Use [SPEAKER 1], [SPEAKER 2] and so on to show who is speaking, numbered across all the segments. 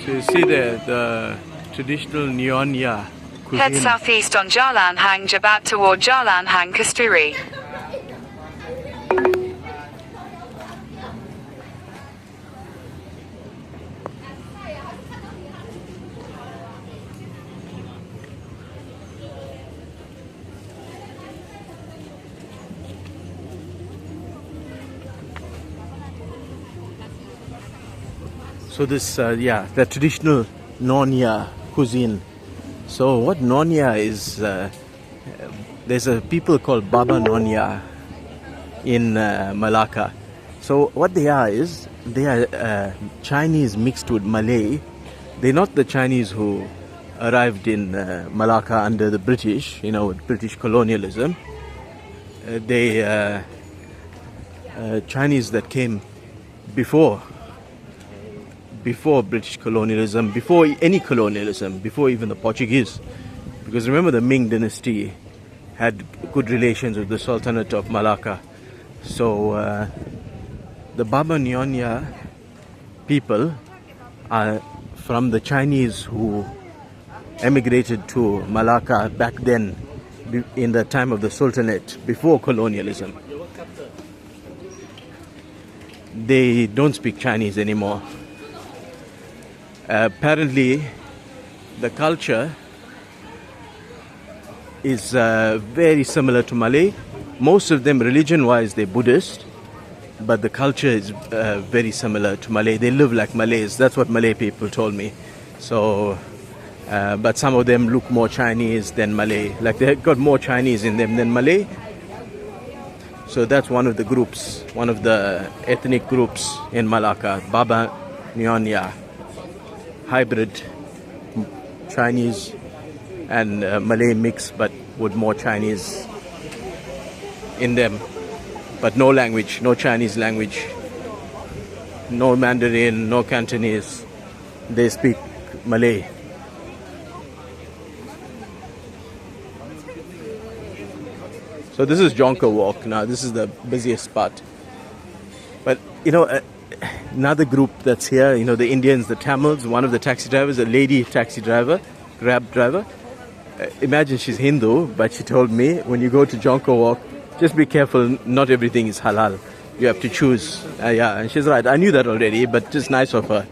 [SPEAKER 1] So you see there the traditional Nyonya cuisine.
[SPEAKER 2] Head southeast on Jalan Hang Jebat toward Jalan Hang Kasturi.
[SPEAKER 1] So this, the traditional Nyonya cuisine. So what Nyonya is, there's a people called Baba Nyonya in Malacca. So what they are is, they are Chinese mixed with Malay. They're not the Chinese who arrived in Malacca under the British, with British colonialism. They Chinese that came before British colonialism, before any colonialism, before even the Portuguese. Because remember, the Ming dynasty had good relations with the Sultanate of Malacca. So the Baba Nyonya people are from the Chinese who emigrated to Malacca back then, in the time of the Sultanate, before colonialism. They don't speak Chinese anymore. Apparently, the culture is very similar to Malay. Most of them, religion-wise, they're Buddhist, but the culture is very similar to Malay. They live like Malays. That's what Malay people told me. So, but some of them look more Chinese than Malay. Like they've got more Chinese in them than Malay. So that's one of the groups, one of the ethnic groups in Malacca, Baba Nyonya. Hybrid Chinese and Malay mix, but with more Chinese in them. But no language, no Chinese language, no Mandarin, no Cantonese. They speak Malay. So this is Jonker Walk now. This is the busiest spot. But another group that's here, the Indians, the Tamils, one of the taxi drivers, a lady taxi driver, Grab driver. Imagine she's Hindu, but she told me, when you go to Jonker Walk, just be careful, not everything is halal. You have to choose. And she's right. I knew that already, but just nice of her.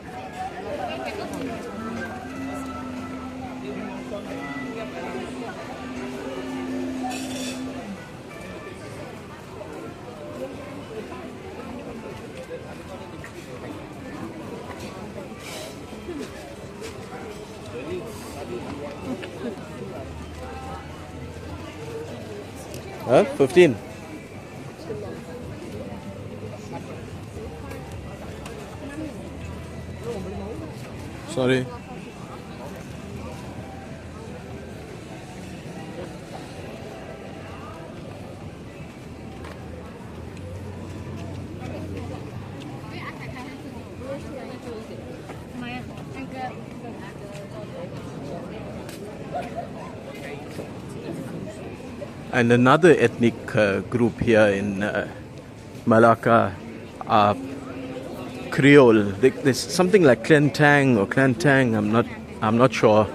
[SPEAKER 1] Huh? 15. Sorry. And another ethnic group here in Malacca are Creole. There's something like Klentang or Klantang. I'm not sure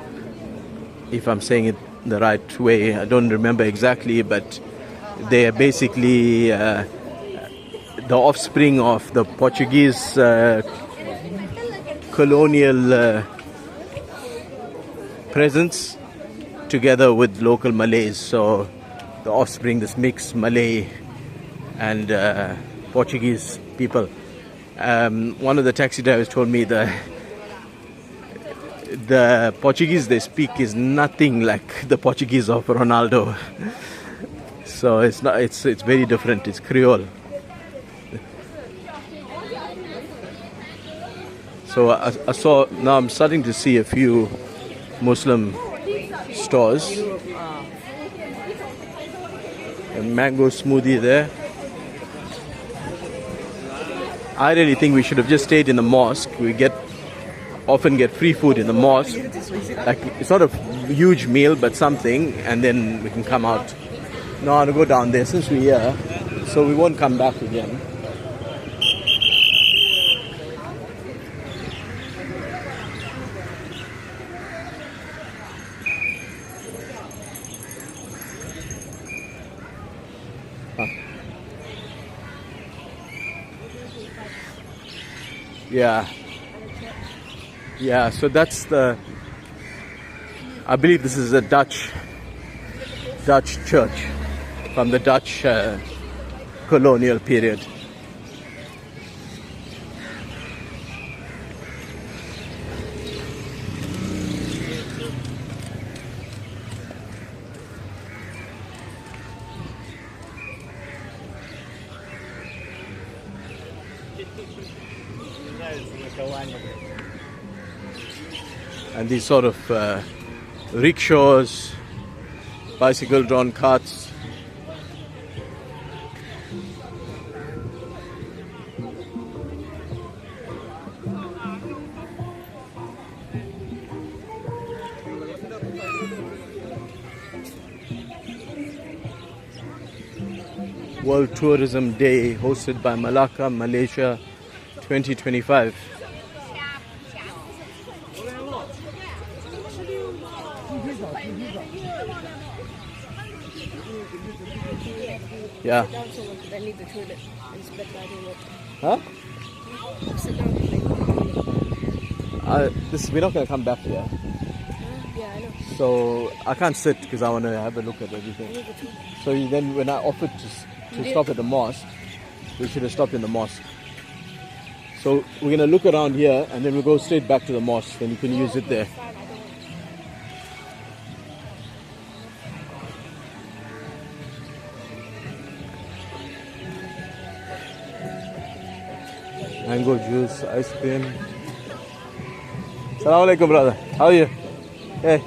[SPEAKER 1] if I'm saying it the right way. I don't remember exactly, but they are basically the offspring of the Portuguese colonial presence together with local Malays. So the offspring, this mixed Malay and Portuguese people. One of the taxi drivers told me the Portuguese they speak is nothing like the Portuguese of Ronaldo. So it's very different. It's Creole. So I saw, now I'm starting to see a few Muslim stores. A mango smoothie there. I really think we should have just stayed in the mosque. We often get free food in the mosque. Like, it's not a huge meal, but something, and then we can come out. No, I'll go down there since we're here, so we won't come back again. Yeah. Yeah, so that's the, I believe this is a Dutch church from the Dutch colonial period. And these sort of rickshaws, bicycle drawn carts. World Tourism Day hosted by Malacca, Malaysia 2025. Yeah. Huh? We're not going to come back here.
[SPEAKER 3] Yeah, I know.
[SPEAKER 1] So I can't sit because I want to have a look at everything. So then when I offered to stop at the mosque, we should have stopped in the mosque. So we're going to look around here and then we'll go straight back to the mosque. Then you can use it there. Mango juice, ice cream. Assalamu alaikum, brother. How are you? Hey.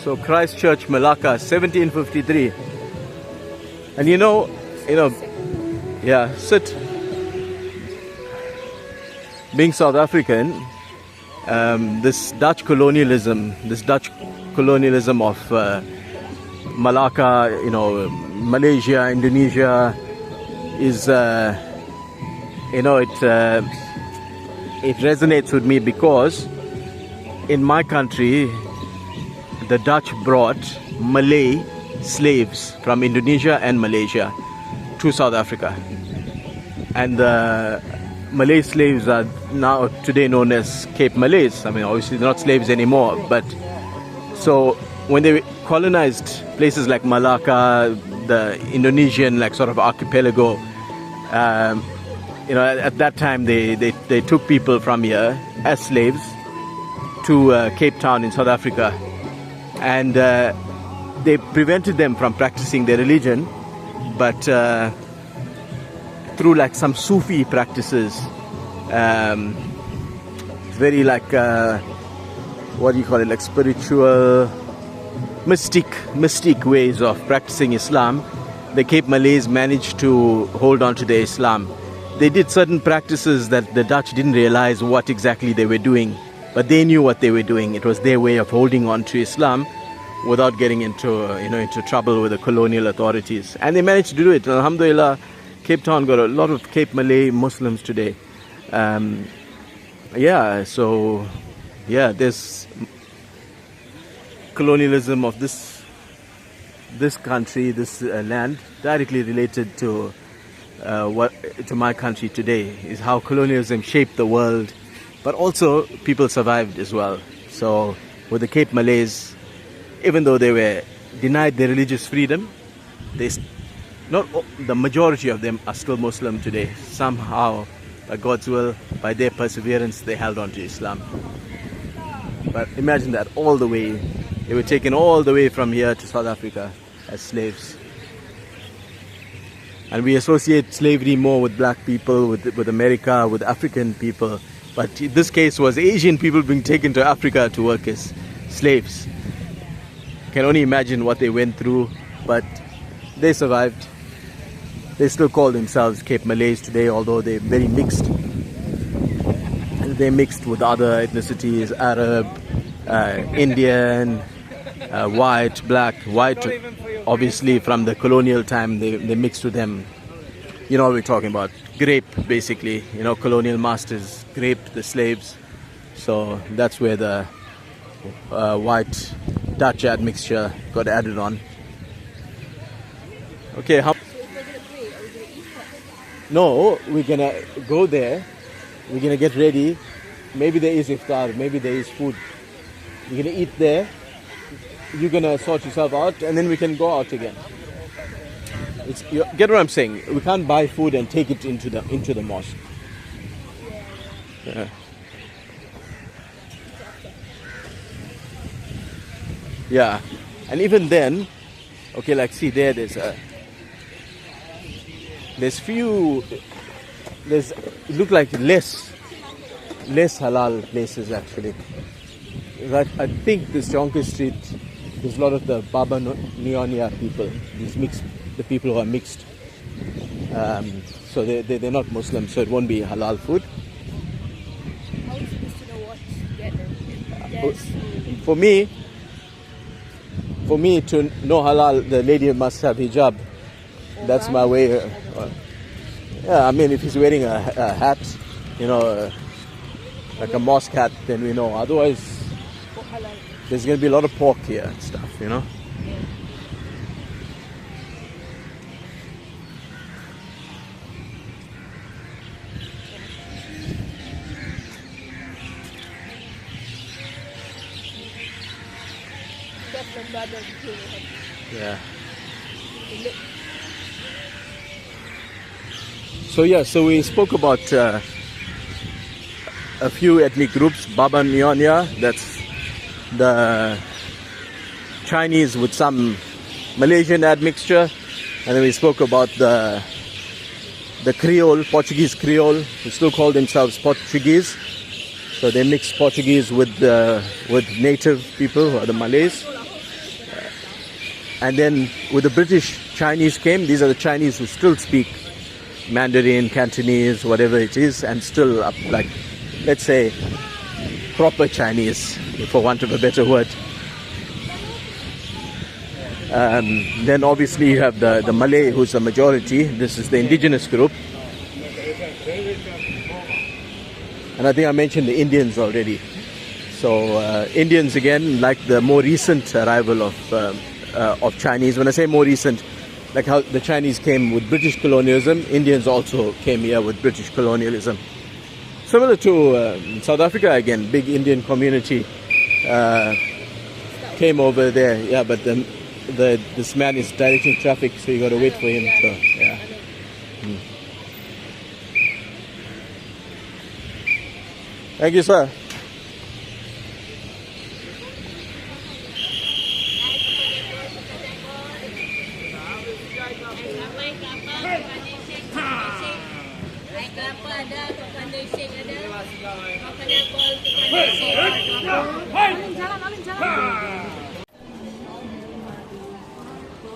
[SPEAKER 1] So Christchurch, Malacca, 1753. And yeah, sit. Being South African, this Dutch colonialism of Malacca, Malaysia, Indonesia, is it resonates with me because in my country the Dutch brought Malay slaves from Indonesia and Malaysia to South Africa, and the Malay slaves are now today known as Cape Malays. I mean, obviously they're not slaves anymore, but so when they colonized places like Malacca, the Indonesian sort of archipelago, at that time they took people from here as slaves to Cape Town in South Africa, and they prevented them from practicing their religion, but through some Sufi practices, very what do you call it, spiritual, mystic ways of practicing Islam, the Cape Malays managed to hold on to their Islam. They did certain practices that the Dutch didn't realize what exactly they were doing, but they knew what they were doing. It was their way of holding on to Islam without getting into trouble with the colonial authorities, and they managed to do it. Alhamdulillah, Cape Town got a lot of Cape Malay Muslims today. There's colonialism of this country, this land, directly related to my country today, is how colonialism shaped the world, but also people survived as well. So with the Cape Malays, even though they were denied their religious freedom, the majority of them are still Muslim today. Somehow, by God's will, by their perseverance, they held on to Islam. But imagine that, they were taken all the way from here to South Africa as slaves. And we associate slavery more with black people, with America, with African people. But in this case was Asian people being taken to Africa to work as slaves. Can only imagine what they went through, but they survived. They still call themselves Cape Malays today, although they're very mixed. They're mixed with other ethnicities, Arab, Indian, white, black. White, obviously from the colonial time, they mixed with them. You know what we're talking about. Grape, basically. Colonial masters graped the slaves. So that's where the white Dutch admixture got added on. Okay, how?
[SPEAKER 3] So if we're gonna pray, are we gonna eat what?
[SPEAKER 1] No, we're gonna go there. We're gonna get ready. Maybe there is iftar, maybe there is food. We're gonna eat there. You're gonna sort yourself out, and then we can go out again. You get what I'm saying? We can't buy food and take it into the mosque. Yeah. Yeah, and even then, okay, like see there, there's it look like less halal places actually. Right, I think this Jonker Street, there's a lot of the Baba Nyonya people, the people who are mixed. So they're not Muslim, so it won't be halal food.
[SPEAKER 3] How are we supposed to know what to get then?
[SPEAKER 1] For me to know halal, the lady must have hijab. That's my way. Yeah, I mean, if he's wearing a hat, like a mosque hat, then we know. Otherwise, there's going to be a lot of pork here and stuff. Yeah. So we spoke about a few ethnic groups. Baba Nyonya, that's the Chinese with some Malaysian admixture, and then we spoke about the Creole, Portuguese Creole, who still call themselves Portuguese. So they mix Portuguese with native people, who are the Malays. And then with the British Chinese came, these are the Chinese who still speak Mandarin, Cantonese, whatever it is, and still like, let's say, proper Chinese, for want of a better word. Then obviously you have the Malay, who's the majority. This is the indigenous group. And I think I mentioned the Indians already. So Indians, again, like the more recent arrival of Chinese. When I say more recent, like how the Chinese came with British colonialism, Indians also came here with British colonialism. Similar to South Africa, again, big Indian community came over there. Yeah, but this man is directing traffic, so you got to wait for him. So yeah. Thank you, sir.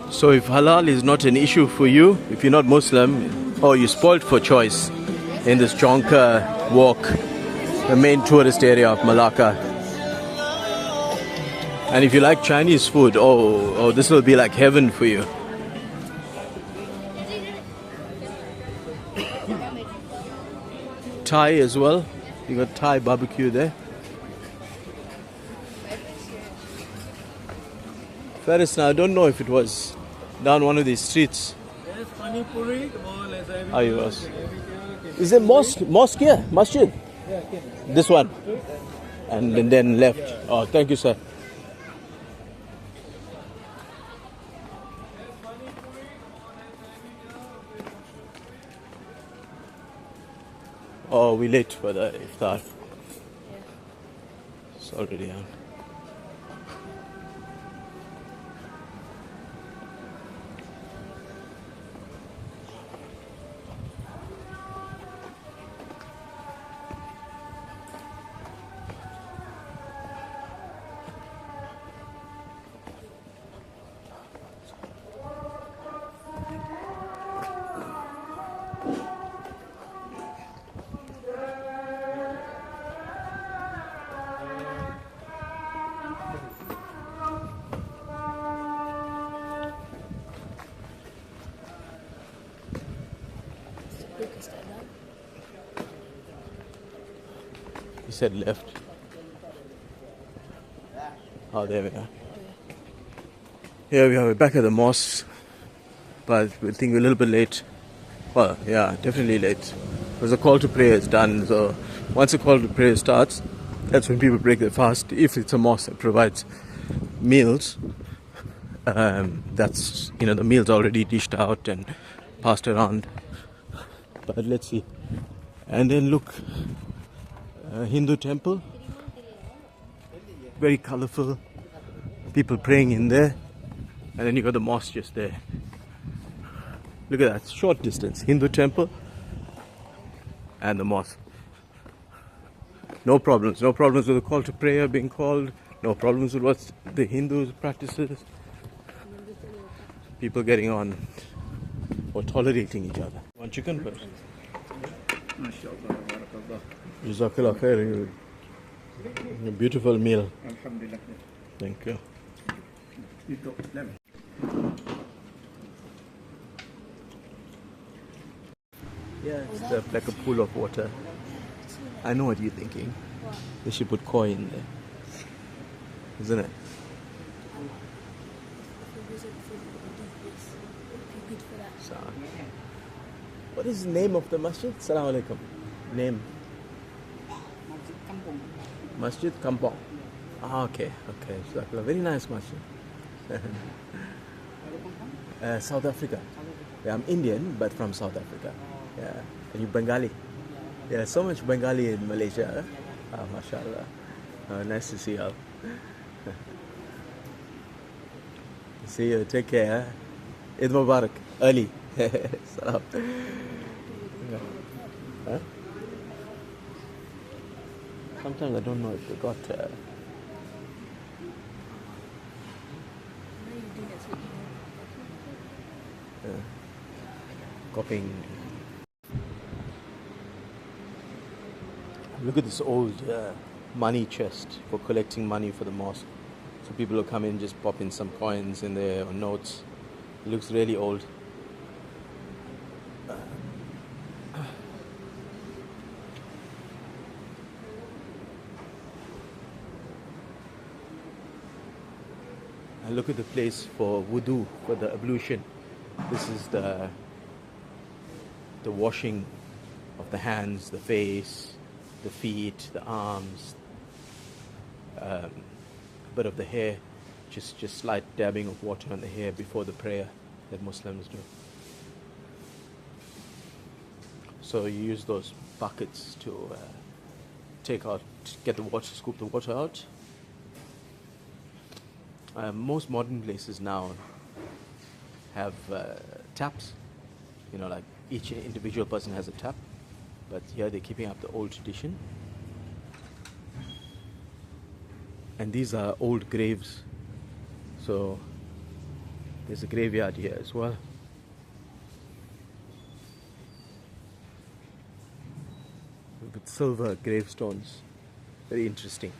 [SPEAKER 1] So if halal is not an issue for you, if you're not Muslim, or you're spoiled for choice in this Jonker Walk, the main tourist area of Malacca, and if you like Chinese food, oh, this will be like heaven for you. Thai as well. You got Thai barbecue there. Ferris, now I don't know if it was down one of these streets.
[SPEAKER 4] Yes, Pani Puri.
[SPEAKER 1] Oh, it was. Is it mosque here? Masjid?
[SPEAKER 4] Yeah,
[SPEAKER 1] This one? And then left. Oh, thank you, sir. Oh, we're late for the iftar. It's already on. He said left. Oh, there we are. Here we are, we're back at the mosque, but we think we're a little bit late. Well, yeah, definitely late. Because the call to prayer is done, so once the call to prayer starts, that's when people break their fast. If it's a mosque that provides meals, that's, the meals already dished out and passed around. But let's see. And then look, Hindu temple, very colorful, people praying in there. And then you got the mosque just there. Look at that, short distance, Hindu temple and the mosque. No problems with the call to prayer being called, no problems with what the Hindus practices. People getting on or tolerating each other. One chicken first. Jazakallah khair. A beautiful meal. Thank you. Yeah, it's like a pool of water. I know what you're thinking. They should put koi in there. Isn't it? So, what is the name of the masjid? Assalamu alaikum. Name? Masjid Kampong. Ah, okay. So, a very nice masjid. South Africa. Yeah, I'm Indian, but from South Africa. Yeah. And you Bengali? Yeah, so much Bengali in Malaysia. Huh? Mashallah. Nice to see you all. See you. Take care. Huh? Eid Mubarak. Early. Salam. Huh? Sometimes I don't know if they got... copying. Look at this old money chest for collecting money for the mosque. So people will come in, just pop in some coins in there or notes. It looks really old. And look at the place for wudu, for the ablution. This is the washing of the hands, the face, the feet, the arms, a bit of the hair, just slight dabbing of water on the hair before the prayer that Muslims do. So you use those buckets to get the water, scoop the water out. Most modern places now have taps, like each individual person has a tap, but here they're keeping up the old tradition. And these are old graves, so there's a graveyard here as well. With silver gravestones, very interesting.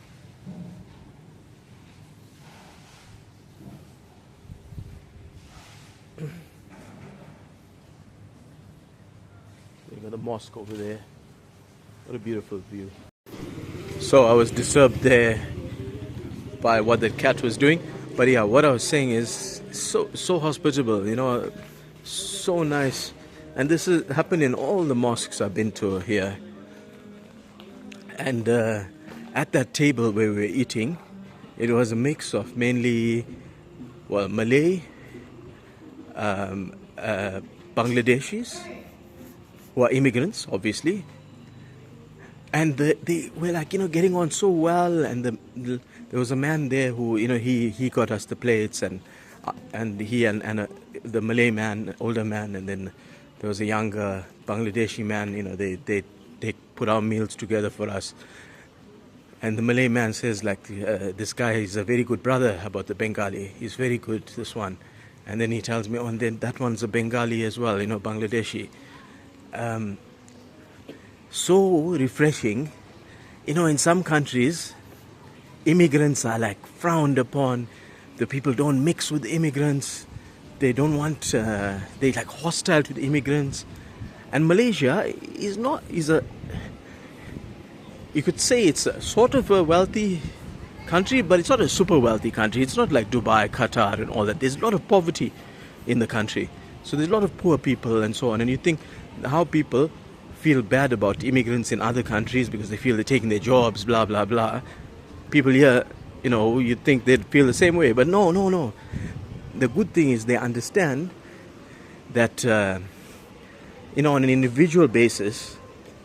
[SPEAKER 1] You got the mosque over there. What a beautiful view. So I was disturbed there by what the cat was doing, but yeah, what I was saying is so hospitable, so nice. And this has happened in all the mosques I've been to here. And at that table where we were eating, it was a mix of mainly Malay, Bangladeshis, who are immigrants, obviously, and they were getting on so well. And there was a man there who he got us the plates, and he and the Malay man, older man, and then there was a younger Bangladeshi man. They put our meals together for us. And the Malay man says this guy is a very good brother about the Bengali. He's very good, this one. And then he tells me, and then that one's a Bengali as well, Bangladeshi. So refreshing. In some countries, immigrants are frowned upon. The people don't mix with immigrants. They don't want, they're hostile to the immigrants. And Malaysia you could say it's a sort of a wealthy country, but it's not a super wealthy country. It's not like Dubai, Qatar, and all that. There's a lot of poverty in the country. So there's a lot of poor people and so on. And you think how people feel bad about immigrants in other countries because they feel they're taking their jobs, blah, blah, blah. People here, you'd think they'd feel the same way. But no, no, no. The good thing is they understand that, on an individual basis,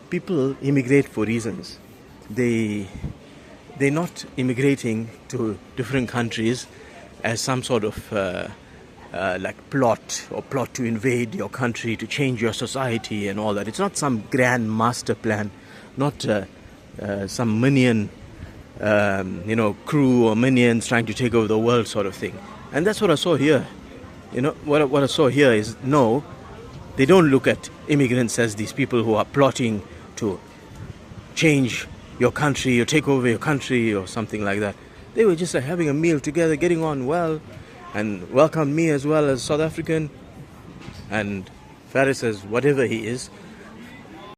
[SPEAKER 1] people immigrate for reasons. They're not immigrating to different countries as some sort of like plot to invade your country, to change your society and all that. It's not some grand master plan, not some minion, crew or minions trying to take over the world sort of thing. And that's what I saw here. What I saw here is, no, they don't look at immigrants as these people who are plotting to change your country or take over your country or something like that. They were just having a meal together, getting on well, and welcomed me as well as South African, and Faris as whatever he is.